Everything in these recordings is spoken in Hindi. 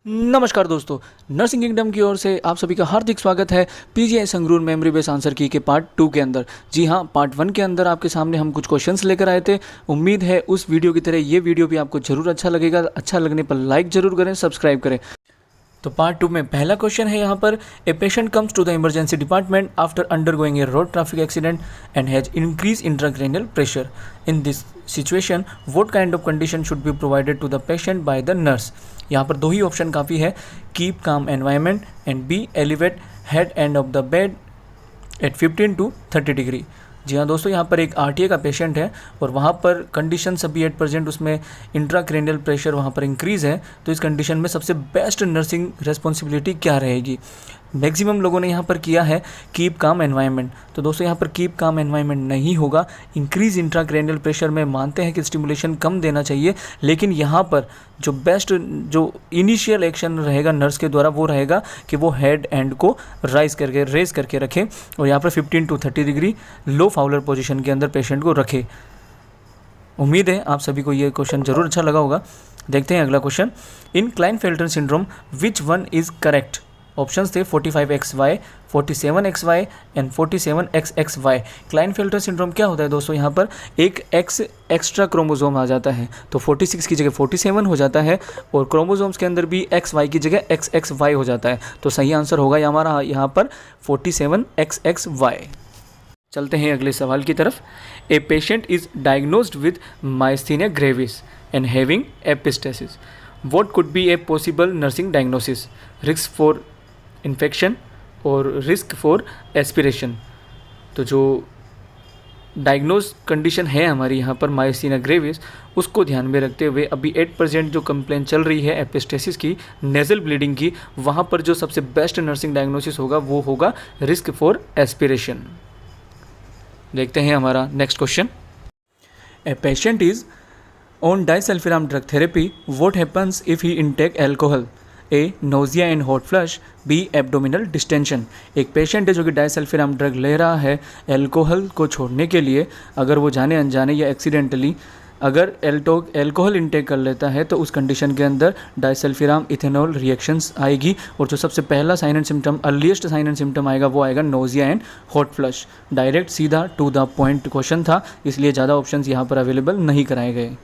नमस्कार दोस्तों, नर्सिंग किंगडम की ओर से आप सभी का हार्दिक स्वागत है PGI Sangrur memory base answer की के पार्ट 2 के अंदर। जी हाँ, पार्ट 1 के अंदर आपके सामने हम कुछ क्वेश्चंस लेकर आए थे। उम्मीद है उस वीडियो की तरह ये वीडियो भी आपको जरूर अच्छा लगेगा। अच्छा लगने पर लाइक जरूर करें, सब्सक्राइब करें। तो पार्ट 2 में पहला क्वेश्चन है यहाँ पर, a patient comes to the emergency department after undergoing a road traffic accident and has increase intracranial pressure. In this situation what kind of condition should be provided to the patient by the nurse. यहाँ पर दो ही ऑप्शन काफ़ी है, keep calm environment and be elevate head end of the bed at 15 to 30 degree. जी हाँ दोस्तों, यहाँ पर एक आरटीए का पेशेंट है और वहाँ पर कंडीशन सभी 8% उसमें इंट्राक्रैनियल प्रेशर वहाँ पर इंक्रीज़ है। तो इस कंडीशन में सबसे बेस्ट नर्सिंग रिस्पॉन्सिबिलिटी क्या रहेगी? मैक्सिमम लोगों ने यहाँ पर किया है कीप काम एनवायरनमेंट। तो दोस्तों यहाँ पर कीप काम एनवायरनमेंट नहीं होगा। इंक्रीज इंट्राक्रैनियल प्रेशर में मानते हैं कि स्टिमुलेशन कम देना चाहिए, लेकिन यहाँ पर जो बेस्ट जो इनिशियल एक्शन रहेगा नर्स के द्वारा वो रहेगा कि वो हेड एंड को रेज करके रखें और यहाँ पर 15 to 30 degree low Fowler position के अंदर पेशेंट को रखें। उम्मीद है आप सभी को ये क्वेश्चन जरूर अच्छा लगा होगा। देखते हैं अगला question, in Klinefelter syndrome which one is correct? Options थे 45XY, 47XY and 47XXY। Klinefelter syndrome क्या होता है दोस्तों? यहाँ पर एक X एक्स्ट्रा क्रोमोसोम आ जाता है, तो 46 की जगह 47 हो जाता है और क्रोमोसोम्स के अंदर भी XY की जगह XXY हो जाता है। तो सही आंसर होगा हमारा यहाँ पर 47XXY। चलते हैं अगले सवाल की तरफ। A patient is diagnosed with myasthenia gravis and having epistaxis. What could be a possible nursing diagnosis? Risk for infection और रिस्क फॉर एस्पिरेशन। तो जो डायग्नोज कंडीशन है हमारी यहाँ पर माइस्थीनिया ग्रेविस, उसको ध्यान में रखते हुए अभी 8% जो कंप्लेन चल रही है एपिस्टेसिस की, नेजल ब्लीडिंग की, वहाँ पर जो सबसे बेस्ट नर्सिंग डायग्नोसिस होगा वो होगा रिस्क फॉर एस्पिरेशन। देखते हैं हमारा next question. A patient is on disulfiram drug therapy, what happens if he intake alcohol? A nausea and hot flush, B abdominal distension. एक पेशेंट है जो कि डाइसल्फिराम ड्रग ले रहा है एल्कोहल को छोड़ने के लिए, अगर वो जाने अनजाने या एक्सीडेंटली अगर एल्कोहल इनटेक कर लेता है तो उस कंडीशन के अंदर डाइसल्फिराम इथेनॉल रिएक्शंस आएगी और जो सबसे पहला sign and symptom, earliest sign and symptom आएगा वो आएगा nausea and hot flush. Direct सीधा टू द पॉइंट क्वेश्चन था, इसलिए ज़्यादा ऑप्शंस यहाँ पर अवेलेबल नहीं कराए गए।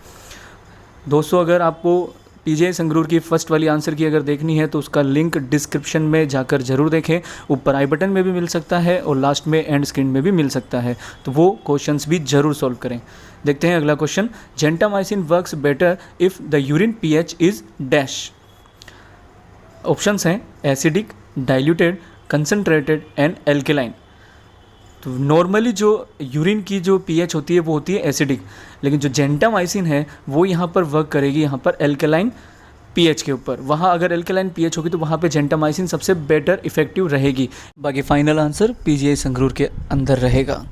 दोस्तों अगर आपको पीजीआई संगरूर की फर्स्ट वाली आंसर की अगर देखनी है तो उसका लिंक डिस्क्रिप्शन में जाकर ज़रूर देखें। ऊपर आई बटन में भी मिल सकता है और लास्ट में एंड स्क्रीन में भी मिल सकता है, तो वो क्वेश्चंस भी ज़रूर सॉल्व करें। देखते हैं अगला question, gentamicin works better if the urine pH is dash. Options हैं acidic, diluted, concentrated and alkaline. तो नॉर्मली जो यूरिन की जो पीएच होती है वो होती है एसिडिक, लेकिन जो जेंटामाइसिन है वो यहाँ पर वर्क करेगी यहाँ पर एल्केलाइन पीएच के ऊपर। वहाँ अगर एल्केलाइन पीएच होगी तो वहाँ पे जेंटामाइसिन सबसे बेटर इफेक्टिव रहेगी। बाकी फाइनल आंसर पीजीआई संगरूर के अंदर रहेगा।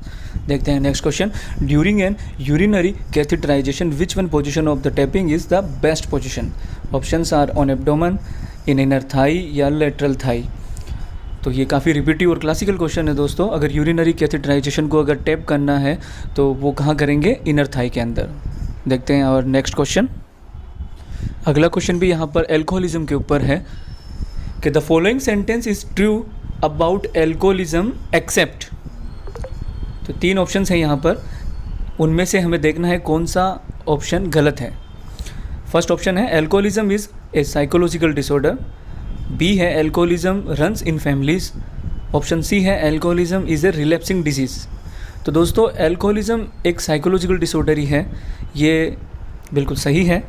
देखते हैं next question, during an urinary catheterization which one position of the taping is the best position? Options are on abdomen, in inner thigh या लेटरल थाई। तो ये काफ़ी रिपीटिव और क्लासिकल क्वेश्चन है दोस्तों। अगर यूरिनरी कैथेटराइजेशन को अगर टैप करना है तो वो कहाँ करेंगे? इनर थाई के अंदर। देखते हैं और नेक्स्ट क्वेश्चन। अगला क्वेश्चन भी यहाँ पर एल्कोहलिज्म के ऊपर है कि the following sentence is true about alcoholism except. तो 3 ऑप्शन हैं यहाँ पर, उनमें से हमें देखना है कौन सा ऑप्शन गलत है। फर्स्ट ऑप्शन है alcoholism is a psychological disorder, B है alcoholism runs in families, option C है alcoholism is a relapsing disease. तो दोस्तों एल्कोहलिज्म एक साइकोलॉजिकल डिसऑर्डर ही है, ये बिल्कुल सही है।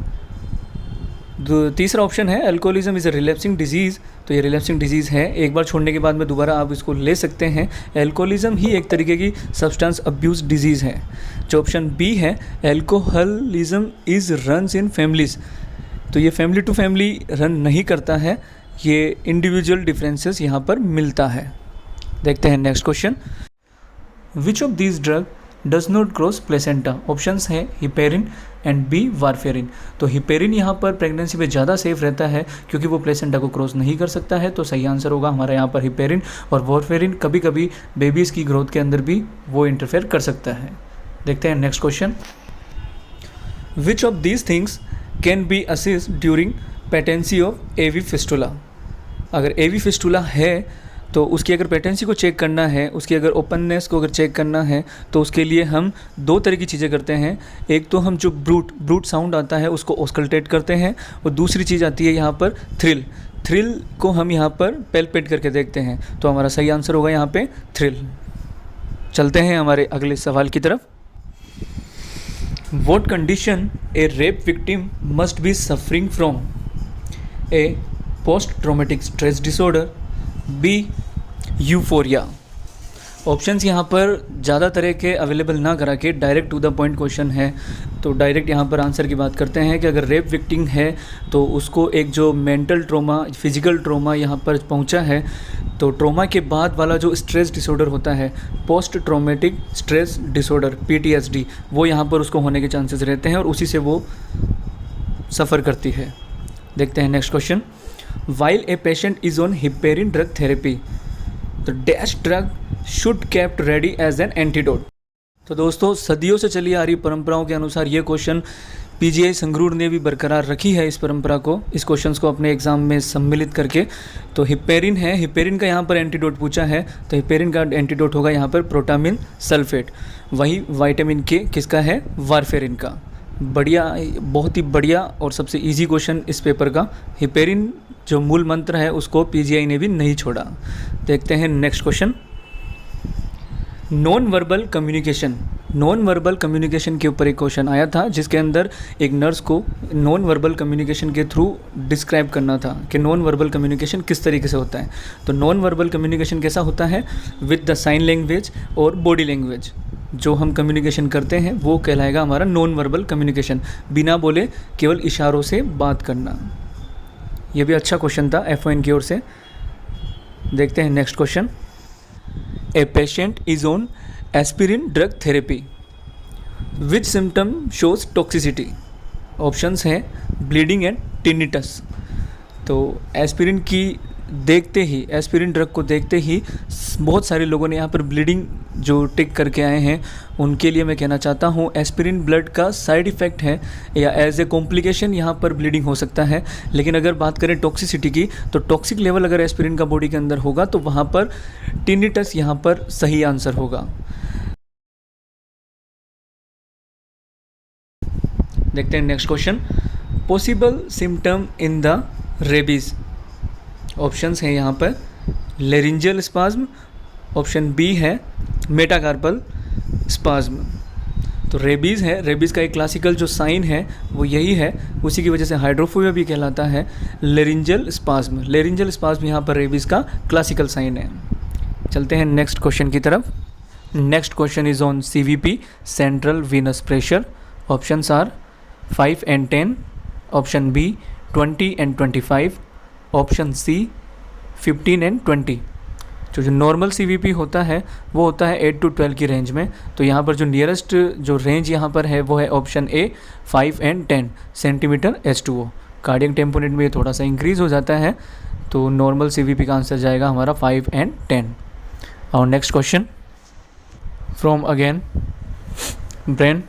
तीसरा ऑप्शन है alcoholism is a relapsing disease, तो ये रिलैप्सिंग डिजीज़ है, एक बार छोड़ने के बाद में दोबारा आप इसको ले सकते हैं। एल्कोहलिज्म ही एक तरीके की सब्सटेंस अब्यूज़ डिजीज़ है। जो ऑप्शन बी है alcoholism is runs in families, तो ये फैमिली टू फैमिली रन नहीं करता है, ये इंडिविजुअल डिफरेंसेस यहाँ पर मिलता है। देखते हैं next question, which of these drug does not cross placenta? Options हैं हिपेरिन एंड बी वारफेरिन। तो हिपेरिन यहाँ पर प्रेगनेंसी में ज़्यादा सेफ रहता है क्योंकि वो प्लेसेंटा को क्रॉस नहीं कर सकता है, तो सही आंसर होगा हमारा यहाँ पर हिपेरिन। और वारफेरिन कभी कभी बेबीज़ की ग्रोथ के अंदर भी वो इंटरफेयर कर सकता है। देखते हैं next question, which of these things can be assist during patency of AV fistula. अगर एवी फिस्टुला है तो उसकी अगर पेटेंसी को चेक करना है, उसकी अगर ओपननेस को अगर चेक करना है, तो उसके लिए हम दो तरह की चीज़ें करते हैं। एक तो हम जो ब्रूट साउंड आता है उसको ऑस्कल्टेट करते हैं, और दूसरी चीज़ आती है यहाँ पर थ्रिल को हम यहाँ पर पैल्पेट करके देखते हैं। तो हमारा सही आंसर होगा यहाँ पे थ्रिल। चलते हैं हमारे अगले सवाल की तरफ। What condition a rape victim must be suffering from? A. Post-traumatic stress disorder. B. Euphoria. Options यहाँ पर ज़्यादा तरह के अवेलेबल ना करा के direct to the point question है, तो डायरेक्ट यहाँ पर आंसर की बात करते हैं कि अगर रेप विक्टिम है तो उसको एक जो मेंटल ट्रॉमा, फिजिकल ट्रॉमा यहाँ पर पहुँचा है, तो ट्रॉमा के बाद वाला जो स्ट्रेस डिसऑर्डर होता है, post traumatic stress disorder PTSD, वो यहाँ पर उसको होने के चांसेस रहते हैं और उसी से वो सफ़र करती है। देखते हैं next question. While a patient is on heparin drug therapy, तो dash drug should kept ready as an antidote. तो दोस्तों, सदियों से चली आ रही परंपराओं के अनुसार ये क्वेश्चन PGI संगरूर ने भी बरकरार रखी है इस परंपरा को, इस क्वेश्चंस को अपने एग्जाम में सम्मिलित करके। तो हिपेरिन है, हिपेरिन का यहाँ पर एंटीडोट पूछा है, तो हिपेरिन का एंटीडोट होगा यहाँ पर प्रोटामिन सल्फेट। वही विटामिन K किसका है? वारफेरिन का। बढ़िया, बहुत ही बढ़िया और सबसे इजी क्वेश्चन इस पेपर का। हिपेरिन जो मूल मंत्र है उसको PGI ने भी नहीं छोड़ा। देखते हैं next question. Non verbal communication, non verbal communication के ऊपर एक क्वेश्चन आया था जिसके अंदर एक नर्स को नॉन वर्बल कम्युनिकेशन के थ्रू डिस्क्राइब करना था कि नॉन वर्बल कम्युनिकेशन किस तरीके से होता है। तो नॉन वर्बल कम्युनिकेशन कैसा होता है? विद द साइन लैंग्वेज और बॉडी लैंग्वेज जो हम कम्युनिकेशन करते हैं वो कहलाएगा हमारा नॉन वर्बल कम्युनिकेशन। बिना बोले केवल इशारों से बात करना। ये भी अच्छा क्वेश्चन था FON की ओर से। देखते हैं next question. A patient is on aspirin drug therapy, which symptom shows toxicity? Options हैं ब्लीडिंग एंड टिनिटस। तो एस्पिरिन की देखते ही, एस्पिरिन ड्रग को देखते ही बहुत सारे लोगों ने यहाँ पर ब्लीडिंग जो टिक करके आए हैं, उनके लिए मैं कहना चाहता हूँ एस्पिरिन ब्लड का साइड इफ़ेक्ट है या एज ए कॉम्प्लिकेशन यहाँ पर ब्लीडिंग हो सकता है। लेकिन अगर बात करें टॉक्सिसिटी की, तो टॉक्सिक लेवल अगर एस्पिरिन का बॉडी के अंदर होगा तो वहाँ पर टिनिटस यहाँ पर सही आंसर होगा। देखते हैं next question. Possible symptom in the rabies. Options हैं यहाँ पर लेरिंजियल स्पाज्म, ऑप्शन बी है मेटाकार्पल स्पाज्म। तो रेबीज़ है, रेबीज़ का एक क्लासिकल जो साइन है वो यही है, उसी की वजह से हाइड्रोफोबिया भी कहलाता है लेरिंजियल स्पाज्म। लेरिंजियल स्पाज्म यहाँ पर रेबीज़ का क्लासिकल साइन है। चलते हैं नेक्स्ट क्वेश्चन की तरफ। Next question is on CVP, central venous pressure. Options are 5 and 10, option B 20 and 25, option C 15 and 20। जो नॉर्मल CVP होता है वो होता है 8 to 12 की रेंज में। तो यहाँ पर जो नियरेस्ट जो रेंज यहाँ पर है वो है option A 5 and 10 centimetre H2O। Cardiac tamponade में ये थोड़ा सा इंक्रीज़ हो जाता है, तो नॉर्मल CVP का आंसर जाएगा हमारा 5 and 10। और next question from again brain.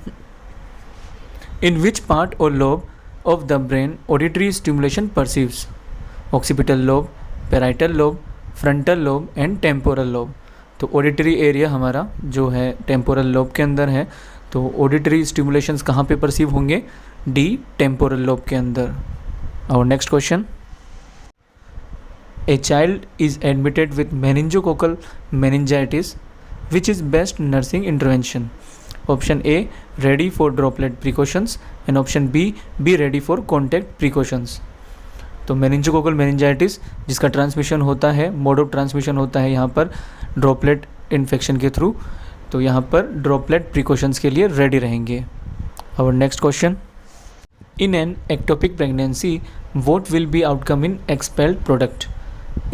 In which part or lobe of the brain auditory stimulation perceives? Occipital lobe, parietal lobe, frontal lobe and temporal lobe। तो ऑडिटरी एरिया हमारा जो है टेम्पोरल लोब के अंदर है। तो ऑडिटरी स्टिमुलेशंस कहाँ पे परसीव होंगे? डी, टेम्पोरल लोब के अंदर। और next question. A child is admitted with meningococcal meningitis, which is best nursing intervention? Option A ready for droplet precautions and option be ready for contact precautions. तो मेनिंजोकोकल मेनिंजाइटिस जिसका ट्रांसमिशन होता है, मोड ऑफ ट्रांसमिशन होता है यहाँ पर ड्रॉपलेट इन्फेक्शन के थ्रू, तो यहाँ पर ड्रॉपलेट प्रिकॉशंस के लिए रेडी रहेंगे। और next question. In an ectopic pregnancy what will be outcome in expelled product?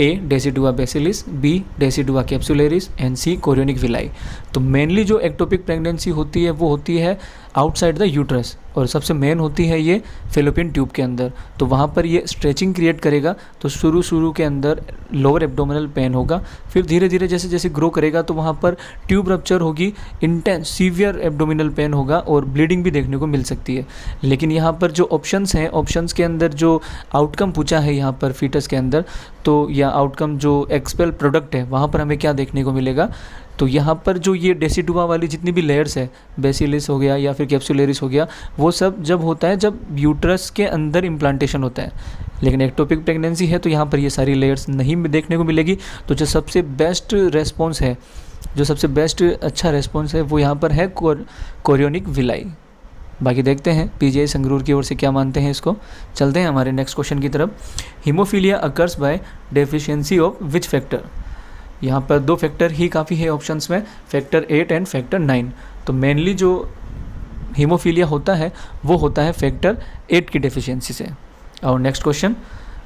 A decidua basalis, B decidua capsularis and C chorionic villi. तो मेनली जो एक्टोपिक प्रेगनेंसी होती है वो होती है आउटसाइड द यूट्रस, और सबसे मेन होती है ये फेलोपियन ट्यूब के अंदर। तो वहाँ पर ये स्ट्रेचिंग क्रिएट करेगा, तो शुरू के अंदर लोअर एब्डोमिनल पेन होगा, फिर धीरे धीरे जैसे जैसे ग्रो करेगा तो वहाँ पर ट्यूब रप्चर होगी, इंटेंस सीवियर एब्डोमिनल पेन होगा और ब्लीडिंग भी देखने को मिल सकती है। लेकिन यहाँ पर जो ऑप्शंस हैं, ऑप्शंस के अंदर जो आउटकम पूछा है यहाँ पर फीटस के अंदर, तो या आउटकम जो एक्सपेल प्रोडक्ट है वहाँ पर हमें क्या देखने को मिलेगा, तो यहाँ पर जो ये डेसिडुआ वाली जितनी भी लेयर्स है, बेसिलिस हो गया या फिर कैप्सुलरिस हो गया, वो सब जब होता है जब यूट्रस के अंदर इम्प्लांटेशन होता है। लेकिन एक्टोपिक प्रेगनेंसी है तो यहाँ पर ये सारी लेयर्स नहीं देखने को मिलेगी। तो जो सबसे बेस्ट रेस्पॉन्स है, जो सबसे बेस्ट अच्छा रेस्पॉन्स है वो यहाँ पर है कोरियोनिक विलाई। बाकी देखते हैं पीजीआई संगरूर की ओर से क्या मानते हैं इसको। चलते हैं हमारे नेक्स्ट क्वेश्चन की तरफ। Haemophilia occurs by deficiency of which factor. यहाँ पर 2 फैक्टर ही काफ़ी है ऑप्शंस में, फैक्टर 8 एंड फैक्टर 9। तो मेनली जो हीमोफीलिया होता है वो होता है फैक्टर 8 की डेफिशिएंसी से। और next question,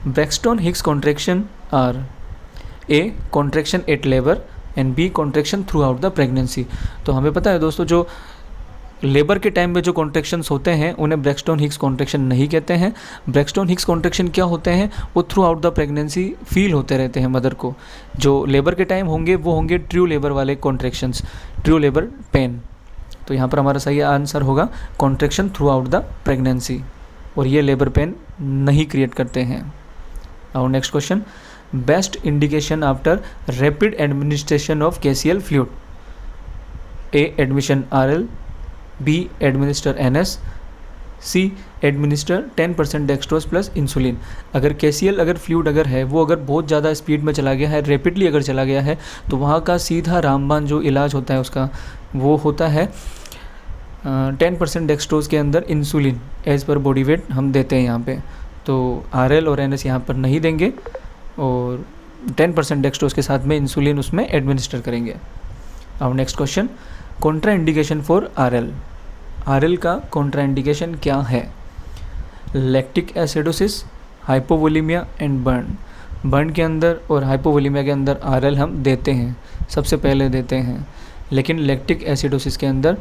Braxton Hicks contraction are A contraction at labour and B contraction throughout the pregnancy. तो हमें पता है दोस्तों, जो लेबर के टाइम में जो कॉन्ट्रैक्शंस होते हैं उन्हें ब्रैक्सटन हिक्स कॉन्ट्रैक्शन नहीं कहते हैं। ब्रैक्सटन हिक्स कॉन्ट्रैक्शन क्या होते हैं, वो through out the pregnancy feel होते रहते हैं मदर को। जो लेबर के टाइम होंगे वो होंगे ट्रू लेबर वाले कॉन्ट्रैक्शंस, ट्रू लेबर पेन। तो यहाँ पर हमारा सही आंसर होगा contraction throughout the pregnancy, और ये लेबर पेन नहीं क्रिएट करते हैं। और next question, best indication after rapid administration of caesial fluid. A admission RL, B administer NS, C administer 10% dextrose plus insulin. अगर कैसियल अगर फ्लूइड अगर है वो अगर बहुत ज़्यादा स्पीड में चला गया है, रैपिडली अगर चला गया है, तो वहाँ का सीधा रामबाण जो इलाज होता है उसका वो होता है 10% डेक्सट्रोज के अंदर insulin as per body weight हम देते हैं यहाँ पे। तो RL और NS यहाँ पर नहीं देंगे और 10% डेक्सट्रोज के साथ में इंसुलिन उसमें एडमिनिस्टर करेंगे। और next question, Contra indication for RL का कॉन्ट्रा इंडिकेशन क्या है। Lactic acidosis, hypovolaemia and burn के अंदर और हाइपोवोलीमिया के अंदर RL हम देते हैं, सबसे पहले देते हैं, लेकिन लैक्टिक एसिडोसिस के अंदर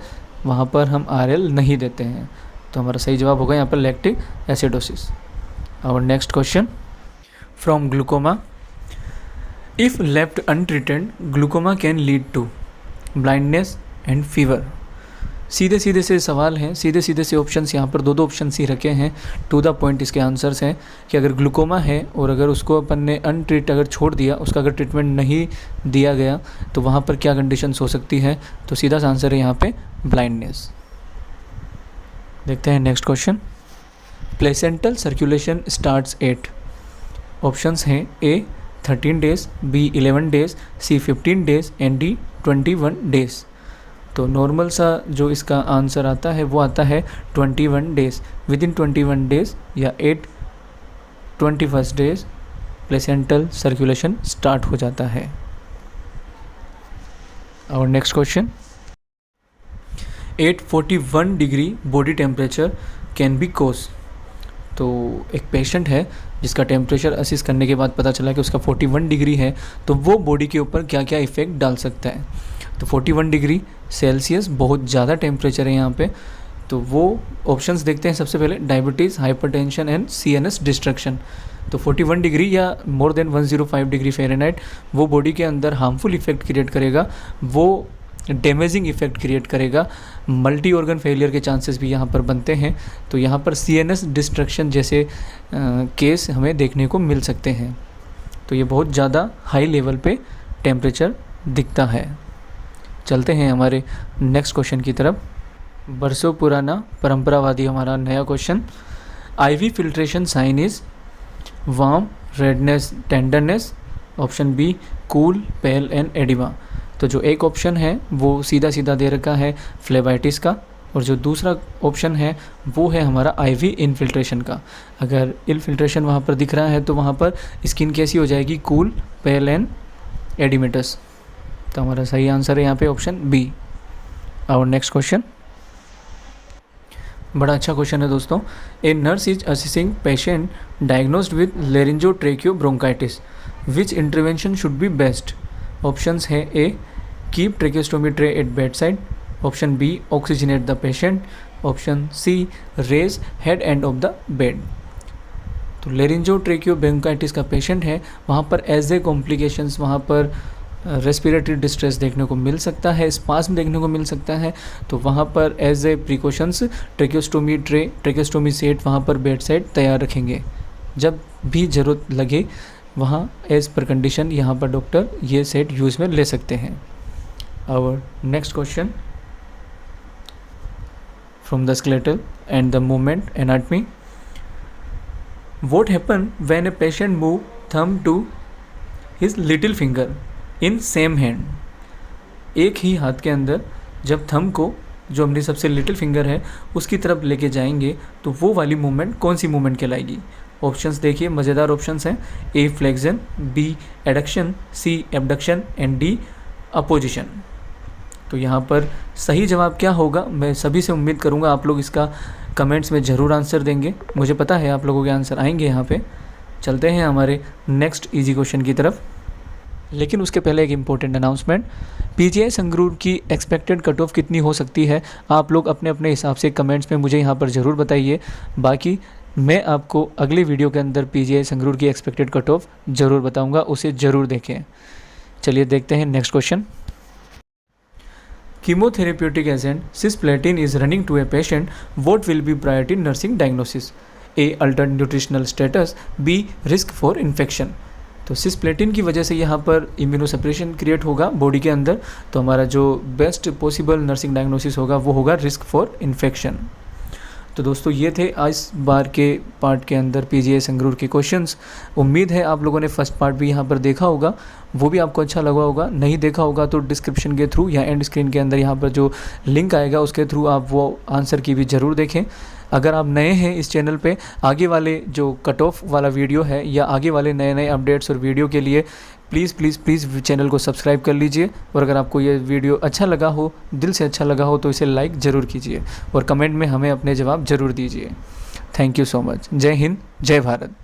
वहाँ पर हम RL नहीं देते हैं। तो हमारा सही जवाब होगा यहाँ पर लैक्टिक एसिडोसिस। और next question, from glaucoma, if left untreated glaucoma can lead to blindness and fever. सीधे सीधे से सवाल हैं, सीधे सीधे से ऑप्शंस यहाँ पर 2 ऑप्शंस ही रखे हैं। टू द पॉइंट इसके आंसर्स हैं कि अगर ग्लूकोमा है और अगर उसको अपन ने अनट्रीट अगर छोड़ दिया, उसका अगर ट्रीटमेंट नहीं दिया गया, तो वहाँ पर क्या कंडीशंस हो सकती है। तो सीधा सा आंसर है यहाँ पे ब्लाइंडनेस। देखते हैं next question, placental circulation starts at. Options हैं A 13 days, B 11 days, C 15 days and D 21 days. तो नॉर्मल सा जो इसका आंसर आता है वो आता है 21 डेज। विद इन 21 डेज या 21 डेज प्लेसेंटल सर्कुलेशन स्टार्ट हो जाता है। और next question, 841 degree body temperature can be cause. तो एक पेशेंट है जिसका टेम्परेचर असिस करने के बाद पता चला कि उसका 41 डिग्री है, तो वो बॉडी के ऊपर क्या क्या इफ़ेक्ट डाल सकता है। तो 41 डिग्री सेल्सियस बहुत ज़्यादा टेम्परेचर है यहाँ पे। तो वो ऑप्शंस देखते हैं। सबसे पहले diabetes, hypertension and CNS destruction. तो 41 डिग्री या मोर देन 105 डिग्री फ़ारेनहाइट वो बॉडी के अंदर हार्मफुल इफेक्ट क्रिएट करेगा, वो डैमेजिंग इफेक्ट क्रिएट करेगा, मल्टी ऑर्गन फेलियर के चांसेस भी यहाँ पर बनते हैं। तो यहाँ पर CNS डिस्ट्रक्शन जैसे केस हमें देखने को मिल सकते हैं। तो ये बहुत ज़्यादा हाई लेवल पे टेम्परेचर दिखता है। चलते हैं हमारे नेक्स्ट क्वेश्चन की तरफ। बरसों पुराना परंपरावादी हमारा नया question, IV filtration sign is warm, redness, tenderness. Option B cool, pale and oedema. तो जो एक ऑप्शन है वो सीधा सीधा दे रखा है फ्लेबाइटिस का, और जो दूसरा ऑप्शन है वो है हमारा IV इनफिल्ट्रेशन का। अगर इनफिल्ट्रेशन वहाँ पर दिख रहा है तो वहाँ पर स्किन कैसी हो जाएगी, कूल, पेल एंड एडिमेटस। तो हमारा सही आंसर है यहाँ पे ऑप्शन बी। और नेक्स्ट क्वेश्चन, बड़ा अच्छा क्वेश्चन है दोस्तों। A nurse is assisting patient diagnosed with laryngotracheobronchitis, which intervention should be best. Options है A keep tracheostomy tray at bed side, option B oxygenate the patient, option C raise head end of the bed. तो लेरिंजोट्रेकियो ब्रोंकाइटिस का पेशेंट है, वहाँ पर एज ए कॉम्प्लिकेशंस वहाँ पर रेस्पिरेटरी डिस्ट्रेस देखने को मिल सकता है, स्पास्म देखने को मिल सकता है। तो वहाँ पर as a precautions tracheostomy set वहाँ पर बेड साइड तैयार रखेंगे, जब भी ज़रूरत लगे वहाँ एज पर कंडीशन यहाँ पर डॉक्टर ये सेट यूज़ में ले सकते हैं। Our next question from the skeletal and the movement anatomy. What happen when a patient move thumb to his little finger in same hand? एक ही हाथ के अंदर जब थंब को, जो हमारी सबसे लिटिल फिंगर है, उसकी तरफ लेके जाएंगे तो वो वाली मूवमेंट कौन सी मूवमेंट कहलाएगी? ऑप्शंस देखिए, मज़ेदार ऑप्शंस हैं। A flexion, B adduction, C abduction and D opposition. तो यहाँ पर सही जवाब क्या होगा, मैं सभी से उम्मीद करूँगा आप लोग इसका कमेंट्स में ज़रूर आंसर देंगे। मुझे पता है आप लोगों के आंसर आएंगे यहाँ पे। चलते हैं हमारे नेक्स्ट इजी क्वेश्चन की तरफ, लेकिन उसके पहले एक इम्पोर्टेंट अनाउंसमेंट। पीजीआई संगरूर की एक्सपेक्टेड कट ऑफ कितनी हो सकती है, आप लोग अपने अपने हिसाब से कमेंट्स में मुझे यहाँ पर ज़रूर बताइए। बाकी मैं आपको अगले वीडियो के अंदर पीजीआई संगरूर की एक्सपेक्टेड कट ऑफ ज़रूर बताऊँगा, उसे ज़रूर देखें। चलिए देखते हैं next question. Chemotherapeutic agent cisplatin is running to a patient. What will be priority nursing diagnosis? A. Altered nutritional status. B. Risk for infection. तो सिस्प्लेटिन की वजह से यहाँ पर इम्यूनोसप्रेशन क्रिएट होगा बॉडी के अंदर, तो हमारा जो बेस्ट पॉसिबल नर्सिंग डायग्नोसिस होगा वो होगा रिस्क फॉर इन्फेक्शन। तो दोस्तों ये थे आज बार के पार्ट के अंदर पीजीआई संगरूर के क्वेश्चंस। उम्मीद है आप लोगों ने फर्स्ट पार्ट भी यहाँ पर देखा होगा, वो भी आपको अच्छा लगा होगा। नहीं देखा होगा तो डिस्क्रिप्शन के थ्रू या एंड स्क्रीन के अंदर यहाँ पर जो लिंक आएगा उसके थ्रू आप वो आंसर की भी ज़रूर देखें। अगर आप नए हैं इस चैनल पे, आगे वाले जो कट ऑफ वाला वीडियो है या आगे वाले नए नए अपडेट्स और वीडियो के लिए प्लीज़ चैनल को सब्सक्राइब कर लीजिए। और अगर आपको ये वीडियो अच्छा लगा हो, दिल से अच्छा लगा हो, तो इसे लाइक ज़रूर कीजिए और कमेंट में हमें अपने जवाब ज़रूर दीजिए। Thank you so much. जय हिंद, जय भारत।